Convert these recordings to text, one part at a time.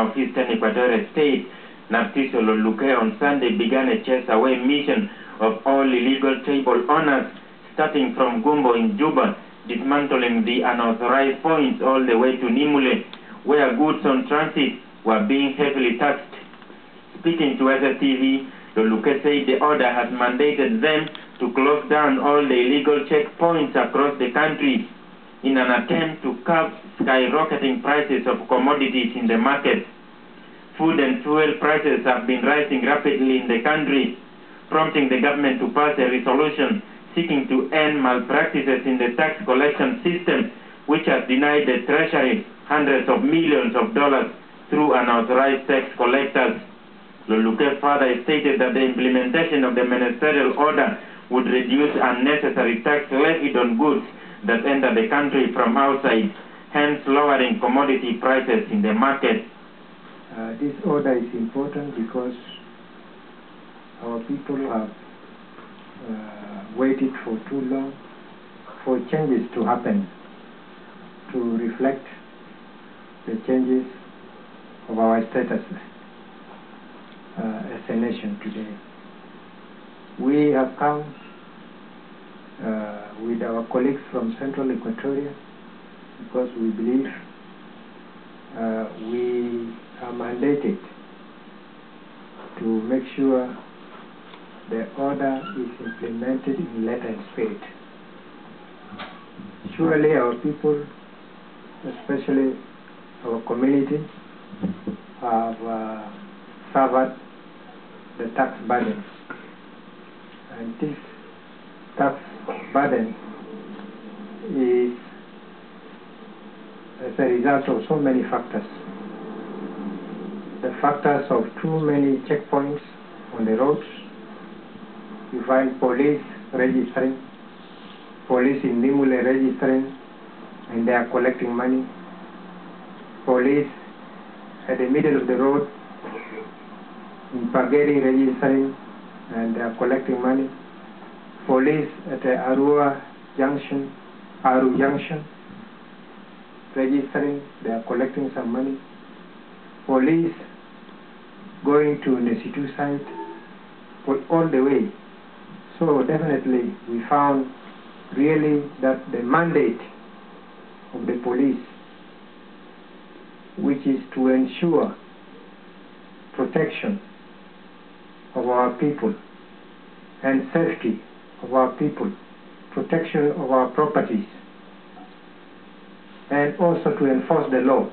of Eastern Equatorial State, Narciso Loluke, on Sunday began a chase-away mission of all illegal tribal owners, starting from Gumbo in Juba, dismantling the unauthorized points all the way to Nimule, where goods on transit were being heavily taxed. Speaking to SSTV, Loluke said the order has mandated them to close down all the illegal checkpoints across the country in an attempt to curb skyrocketing prices of commodities in the market. Food and fuel prices have been rising rapidly in the country, prompting the government to pass a resolution seeking to end malpractices in the tax collection system, which has denied the Treasury hundreds of millions of dollars through unauthorized tax collectors. Loluke further stated that the implementation of the ministerial order would reduce unnecessary tax levied on goods that enter the country from outside, hence lowering commodity prices in the market. This order is important because our people have waited for too long for changes to happen to reflect the changes of our status as a nation today. We have come with our colleagues from Central Equatoria because we believe we are mandated to make sure the order is implemented in letter and spirit. Surely our people, especially our community, have suffered the tax burden. And this tax burden is as a result of so many factors. The factors of too many checkpoints on the roads. You find police registering, police in Nimule registering, and they are collecting money. Police at the middle of the road in Pageri registering, and they are collecting money. Police at the Aru Junction, registering, they are collecting some money. Police going to Nesitu site, all the way. So definitely we found really that the mandate of the police, which is to ensure protection of our people and safety of our people, protection of our properties, and also to enforce the law,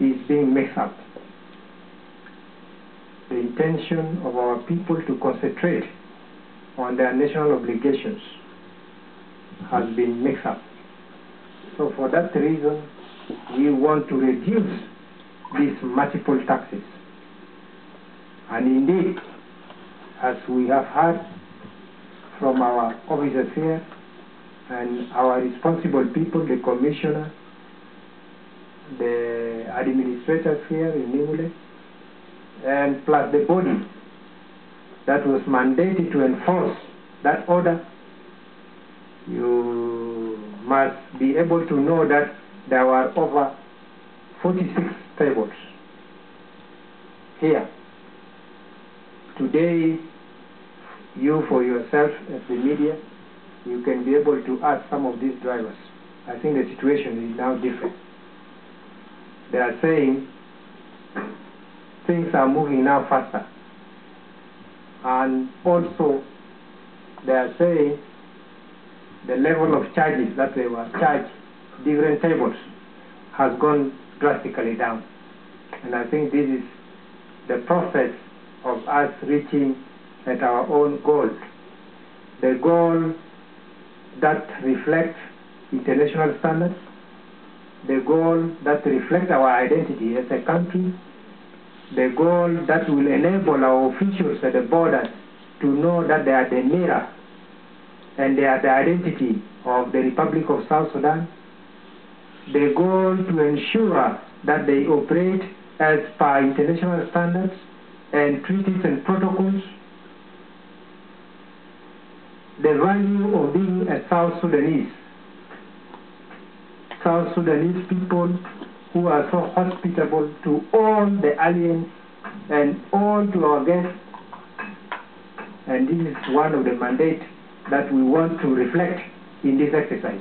is being mixed up. The intention of our people to concentrate on their national obligations has been mixed up. So for that reason, we want to reduce these multiple taxes. And indeed, as we have heard from our officers here and our responsible people, the commissioner, the administrators here in Nimule, and plus the body that was mandated to enforce that order, you must be able to know that there were over 46 tables here. Today, you for yourself as the media, you can be able to ask some of these drivers. I think the situation is now different. They are saying things are moving now faster. And also, they are saying the level of charges that they were charged, different tables, has gone drastically down. And I think this is the process of us reaching at our own goal. The goal that reflects international standards, the goal that reflects our identity as a country, the goal that will enable our officials at the borders to know that they are the mirror and they are the identity of the Republic of South Sudan, the goal to ensure that they operate as per international standards and treaties and protocols, the value of being a South Sudanese. South Sudanese people who are so hospitable to all the aliens and all to our guests. And this is one of the mandates that we want to reflect in this exercise.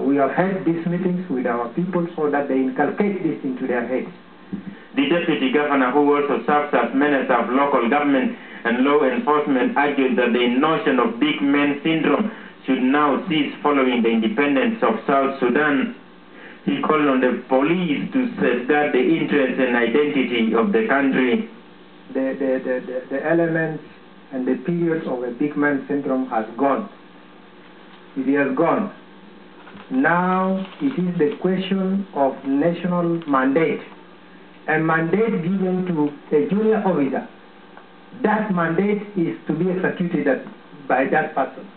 We have had these meetings with our people so that they inculcate this into their heads. The Deputy Governor, who also serves as Minister of Local Government and Law Enforcement, argued that the notion of big man syndrome should now cease following the independence of South Sudan. He called on the police to safeguard the interests and identity of the country. The elements and the period of a big man syndrome has gone. It has gone. Now it is the question of national mandate. A mandate given to a junior officer. That mandate is to be executed by that person.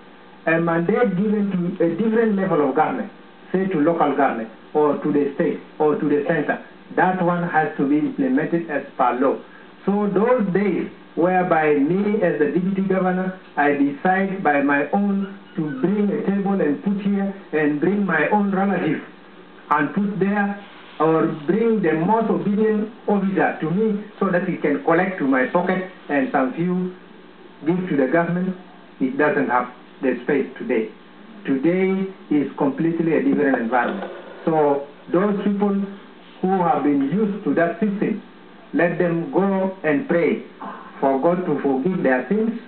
A mandate given to a different level of government, say to local government, or to the state, or to the center, that one has to be implemented as per law. So those days whereby me as the deputy governor, I decide by my own to bring a table and put here and bring my own relative and put there, or bring the most obedient officer to me so that he can collect to my pocket and some few give to the government, it doesn't have the space today. Today is completely a different environment. So those people who have been used to that system, let them go and pray for God to forgive their sins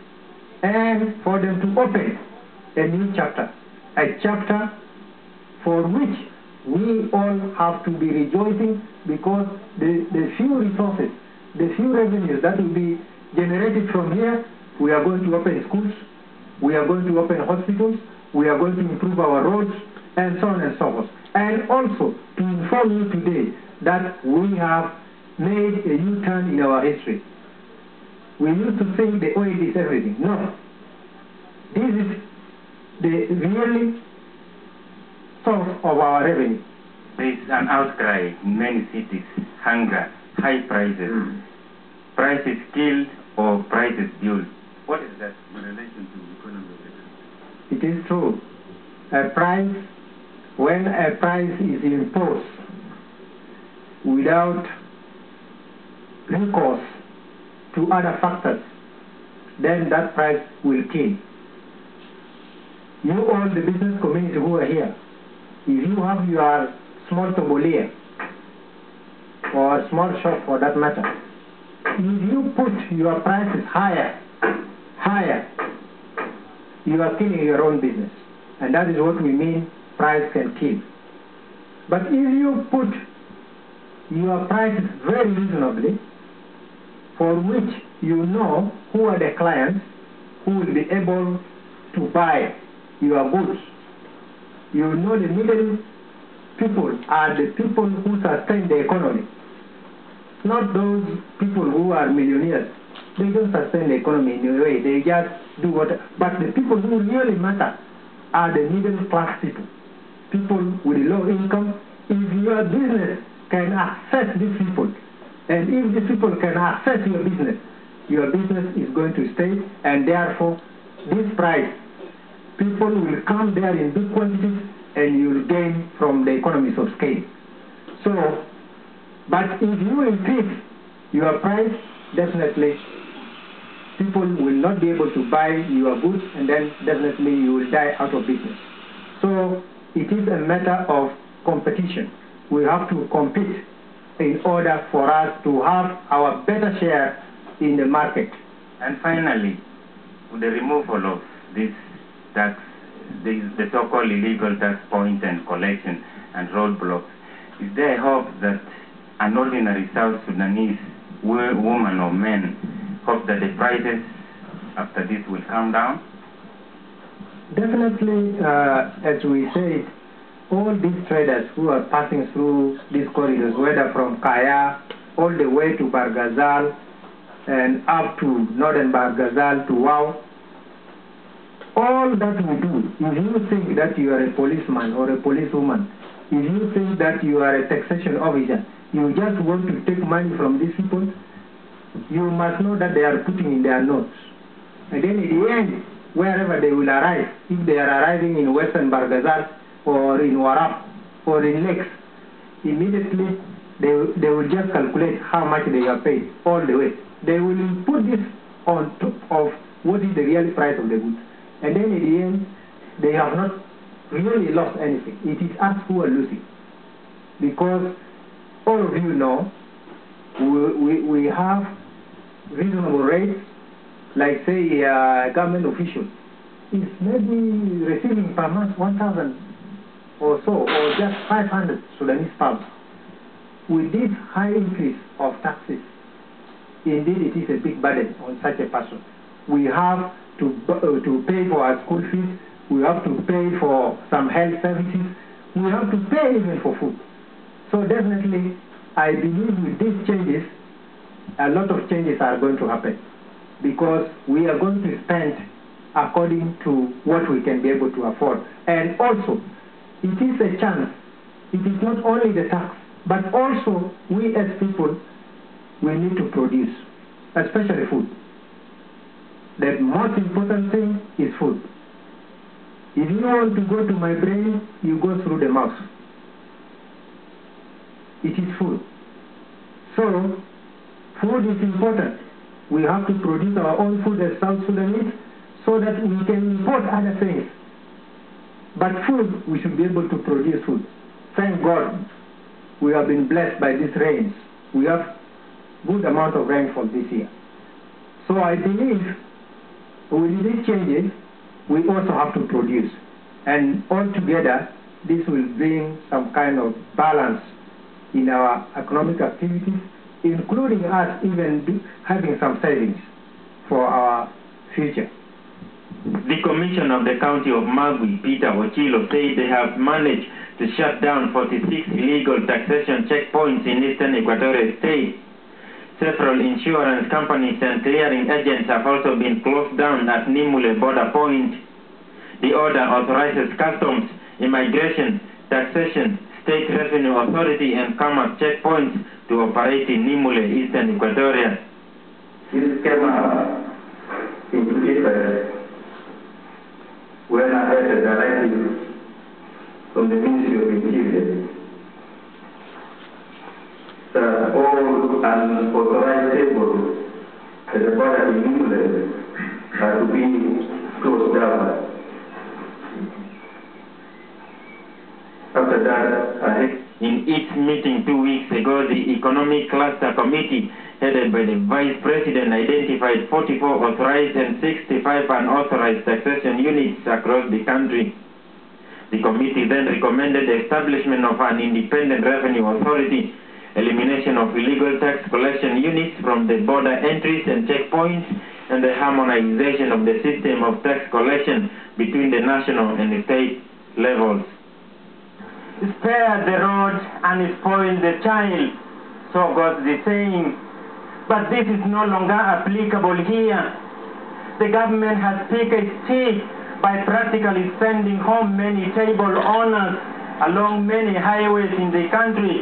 and for them to open a new chapter, a chapter for which we all have to be rejoicing, because the few resources, the few revenues that will be generated from here, we are going to open schools, we are going to open hospitals, we are going to improve our roads, and so on and so forth. And also to inform you today that we have made a U-turn in our history. We used to think the oil is everything. No. This is the really source of our revenue. There is an outcry in many cities: hunger, high prices, prices killed or prices fueled. What is that in relation to economy? It is true. When a price is imposed without recourse to other factors, then that price will kill. You all, the business community who are here, if you have your small taboulier or a small shop for that matter, if you put your prices higher, you are killing your own business. And that is what we mean, price can kill. But if you put your prices very reasonably, for which you know who are the clients who will be able to buy your goods, you know the middle people are the people who sustain the economy, not those people who are millionaires. They don't sustain the economy in a way, they just do what. But the people who really matter are the middle class people, people with low income. If your business can access these people, and if these people can access your business is going to stay, and therefore this price, people will come there in big quantities and you will gain from the economies of scale. So, but if you increase your price, definitely people will not be able to buy your goods, and then definitely you will die out of business. So it is a matter of competition. We have to compete in order for us to have our better share in the market. And finally, with the removal of this tax, the so-called illegal tax points and collection and roadblocks, is there a hope that an ordinary South Sudanese woman or man hope that the prices after this will come down? Definitely, as we said, all these traders who are passing through these corridors, whether from Kaya all the way to Bargazal and up to northern Bargazal to Wau, all that we do, if you think that you are a policeman or a policewoman, if you think that you are a taxation officer, you just want to take money from these people, you must know that they are putting in their notes. And then in the end, wherever they will arrive, if they are arriving in western Bargazal or in Warab or in Lakes, immediately they will just calculate how much they are paid all the way. They will put this on top of what is the real price of the goods. And then at the end, they have not really lost anything. It is us who are losing. Because all of you know, we have reasonable rates, like say government officials is maybe receiving per month 1,000 or so, or just 500 Sudanese pounds. With this high increase of taxes, indeed it is a big burden on such a person. We have to pay for our school fees, we have to pay for some health services, we have to pay even for food. So definitely, I believe with these changes, a lot of changes are going to happen, because we are going to spend according to what we can be able to afford. And also, it is a chance. It is not only the tax, but also we as people, we need to produce, especially food. The most important thing is food. If you want to go to my brain, you go through the mouth. It is food. So, food is important. We have to produce our own food as South Sudanese so that we can import other things. But food, we should be able to produce food. Thank God we have been blessed by these rains. We have good amount of rainfall this year. So I believe with these changes, we also have to produce. And altogether, this will bring some kind of balance in our economic activities, including us even having some savings for our future. The Commissioner of the County of Magui, Peter Ochilo, said they have managed to shut down 46 illegal taxation checkpoints in eastern Equatorial State. Several insurance companies and clearing agents have also been closed down at Nimule border point. The order authorizes customs, immigration, taxation, state revenue authority and commerce checkpoints to operate in Nimule, eastern Equatoria. This came into effect when I had a directive from the Ministry of Interior that all unauthorized tables at the border in Nimule are to be closed down. After that, in its meeting 2 weeks ago, the Economic Cluster Committee, headed by the Vice President, identified 44 authorized and 65 unauthorized taxation units across the country. The committee then recommended the establishment of an independent revenue authority, elimination of illegal tax collection units from the border entries and checkpoints, and the harmonization of the system of tax collection between the national and the state levels. Spare the rod and spoil the child, so goes the saying. But this is no longer applicable here. The government has picked its teeth by practically sending home many table owners along many highways in the country.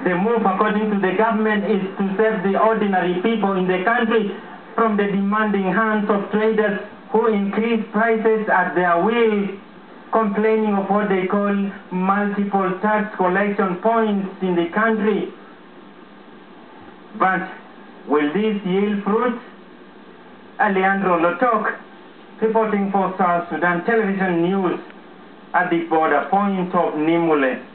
The move, according to the government, is to save the ordinary people in the country from the demanding hands of traders who increase prices at their will, complaining of what they call multiple tax collection points in the country. But will this yield fruit? Alejandro Lotok, reporting for South Sudan Television News at the border point of Nimule.